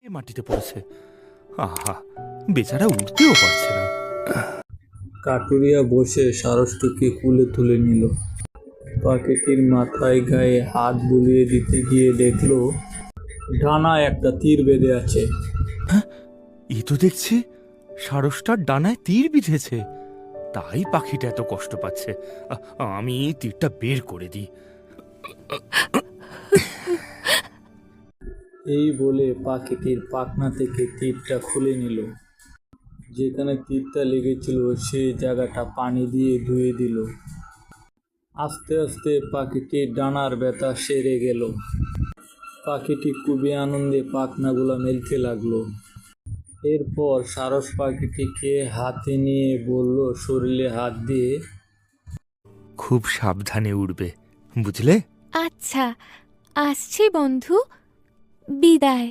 মাটিতে পড়েছে। আহা, বেচারা উঠতেও পারছে না। কাঠুরিয়া বসে সারসটুকে কুলে তুলে নিল। পাখিটির মাথায় গায়ে হাত বুলিয়ে দিতে গিয়ে দেখলো ডানায় একটা তীর বেঁধে আছে। এ তো দেখছি সারসটার ডানায় তীর বিঁধেছে, তাই পাখিটা এত কষ্ট পাচ্ছে। আমি এই তীরটা বের করে দিই। এই বলে পাখিটির পাখনা থেকে তীরটা খুলে নিল। যেখানে তীরটা লেগেছিল সেই জায়গাটা পানি দিয়ে ধুয়ে দিল। আস্তে আস্তে পাখিটির ডানার ব্যথা সেরে গেল। পাখিটি খুবই আনন্দে পাখনাগুলো মেলতে লাগলো। এরপর সারস পাখিটিকে হাতে নিয়ে বলল শরীরে হাত দিয়ে, খুব সাবধানে উড়বে, বুঝলে? আচ্ছা, আসছি বন্ধু, বিদায়।